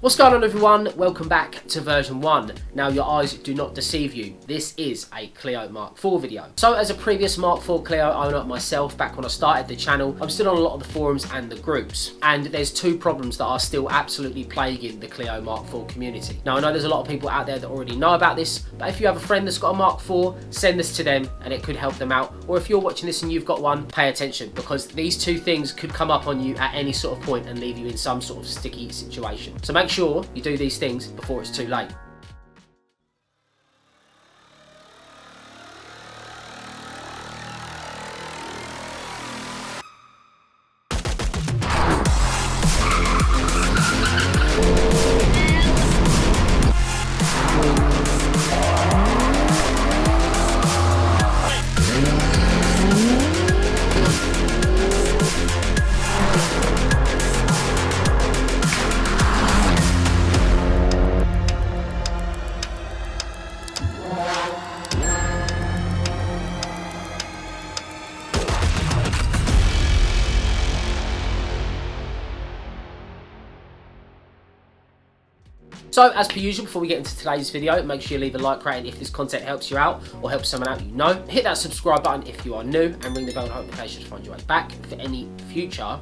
What's going on, everyone? Welcome back to version 1. Now, your eyes do not deceive you. This is a Clio Mark IV video. So as a previous Mark IV Clio owner myself, back when I started the channel, I'm still on a lot of the forums and the groups. And there's two problems that are still absolutely plaguing the Clio Mark IV community. Now, I know there's a lot of people out there that already know about this, but if you have a friend that's got a Mark IV, send this to them and it could help them out. Or if you're watching this and you've got one, pay attention, because these two things could come up on you at any sort of point and leave you in some sort of sticky situation. So make sure you do these things before it's too late. So, as per usual, before we get into today's video, make sure you leave a like rating if this content helps you out or helps someone out you know. Hit that subscribe button if you are new and ring the bell notification to find your way back for any future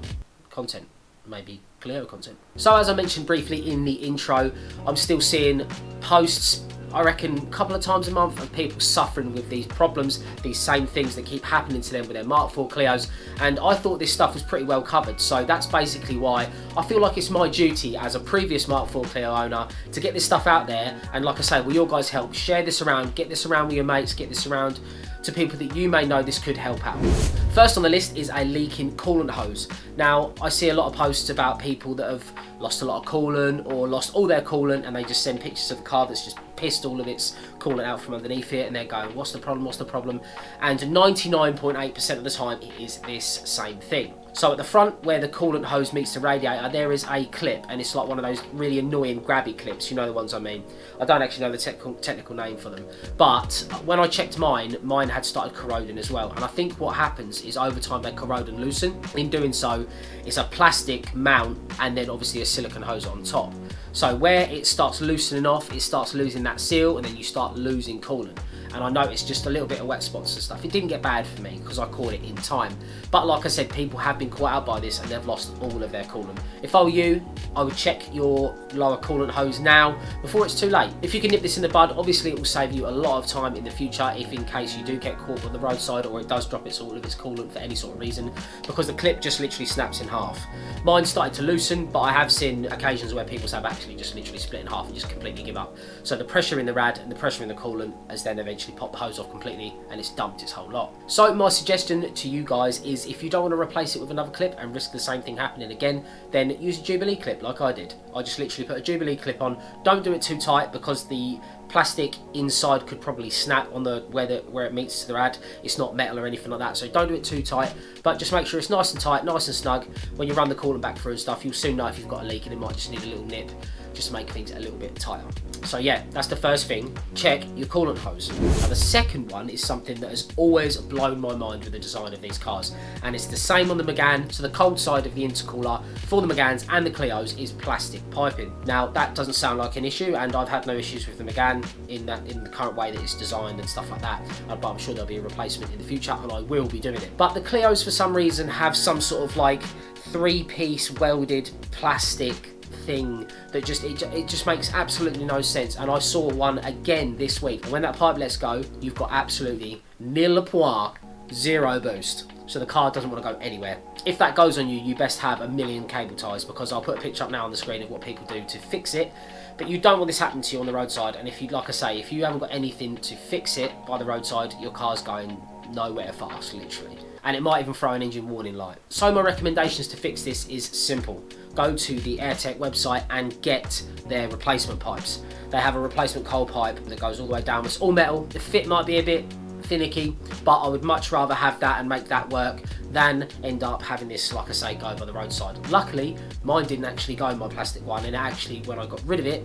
content, maybe Clio content. So, as I mentioned briefly in the intro, I'm still seeing posts, I reckon a couple of times a month, of people suffering with these problems, these same things that keep happening to them with their Mark IV Clios, and I thought this stuff was pretty well covered. So that's basically why I feel like it's my duty as a previous Mark IV Clio owner to get this stuff out there. And like I say, will your guys help? Share this around, get this around with your mates, get this around to people that you may know this could help out. First on the list is a leaking coolant hose. Now, I see a lot of posts about people that have lost a lot of coolant or lost all their coolant, and they just send pictures of the car that's just pissed all of its coolant out from underneath it, and they're going, what's the problem, what's the problem? And 99.8% of the time it is this same thing. So at the front where the coolant hose meets the radiator, there is a clip, and it's like one of those really annoying grabby clips, you know the ones I mean. I don't actually know the technical name for them, but when I checked mine had started corroding as well. And I think what happens is over time they corrode and loosen. In doing so, it's a plastic mount and then obviously a silicone hose on top. So where it starts loosening off, it starts losing that seal, and then you start losing coolant. And I noticed just a little bit of wet spots and stuff. It didn't get bad for me because I caught it in time. But like I said, people have been caught out by this and they've lost all of their coolant. If I were you, I would check your lower coolant hose now before it's too late. If you can nip this in the bud, obviously it will save you a lot of time in the future if in case you do get caught on the roadside or it does drop all of its coolant for any sort of reason, because the clip just literally snaps in half. Mine started to loosen, but I have seen occasions where people have actually just literally split in half and just completely give up. So the pressure in the rad and the pressure in the coolant has then eventually popped the hose off completely and it's dumped its whole lot. So my suggestion to you guys is, if you don't want to replace it with another clip and risk the same thing happening again, then use a Jubilee clip like I did. I just literally put a Jubilee clip on. Don't do it too tight because the plastic inside could probably snap on the where it meets the rad. It's not metal or anything like that, so don't do it too tight, but just make sure it's nice and tight, nice and snug. When you run the coolant back through and stuff, you'll soon know if you've got a leak, and it might just need a little nip just to make things a little bit tighter. So yeah, that's the first thing. Check your coolant hose. Now the second one is something that has always blown my mind with the design of these cars, and it's the same on the Megane. So the cold side of the intercooler for the Meganes and the Clios is plastic piping. Now that doesn't sound like an issue, and I've had no issues with the Megane in the current way that it's designed and stuff like that, but I'm sure there'll be a replacement in the future and I will be doing it. But the Clios for some reason have some sort of like 3-piece welded plastic thing that it just makes absolutely no sense. And I saw one again this week, and when that pipe lets go, you've got absolutely nil point, zero boost. So the car doesn't want to go anywhere. If that goes on you, you best have a million cable ties, because I'll put a picture up now on the screen of what people do to fix it. But you don't want this happening to you on the roadside, and if you, like I say, if you haven't got anything to fix it by the roadside, your car's going nowhere fast, literally. And it might even throw an engine warning light. So my recommendations to fix this is simple. Go to the AirTech website and get their replacement pipes. They have a replacement cold pipe that goes all the way down. It's all metal. The fit might be a bit finicky, but I would much rather have that and make that work than end up having this, like I say, go by the roadside. Luckily, mine didn't actually go in my plastic one, and actually when I got rid of it,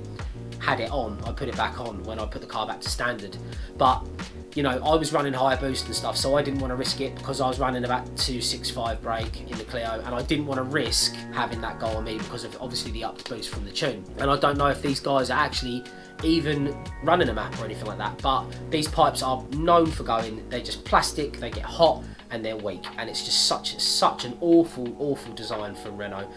had it on. I put it back on when I put the car back to standard. But you know, I was running higher boost and stuff, so I didn't want to risk it because I was running about 265 brake in the Clio, and I didn't want to risk having that go on me because of obviously the upped boost from the tune. And I don't know if these guys are actually even running a map or anything like that, but these pipes are known for going, they're just plastic, they get hot and they're weak, and it's just such an awful design from Renault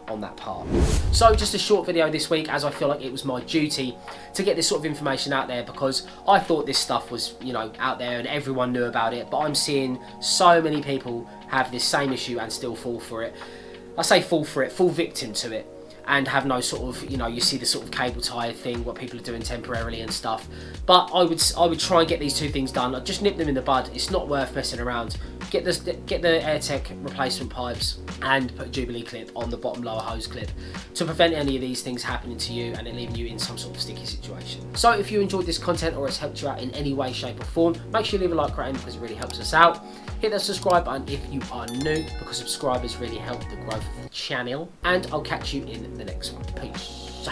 on that part. So just a short video this week, as I feel like it was my duty to get this sort of information out there, because I thought this stuff was, you know, out there and everyone knew about it, but I'm seeing so many people have this same issue and still fall for it. I say fall for it, fall victim to it, and have no sort of, you know, you see the sort of cable tie thing, what people are doing temporarily and stuff. But I would try and get these two things done. I'd just nip them in the bud. It's not worth messing around. Get the AirTech replacement pipes and put a Jubilee clip on the bottom lower hose clip to prevent any of these things happening to you and it leaving you in some sort of sticky situation. So if you enjoyed this content or it's helped you out in any way, shape or form, make sure you leave a like rating because it really helps us out. Hit that subscribe button if you are new, because subscribers really help the growth of the channel. And I'll catch you in the next one. Peace.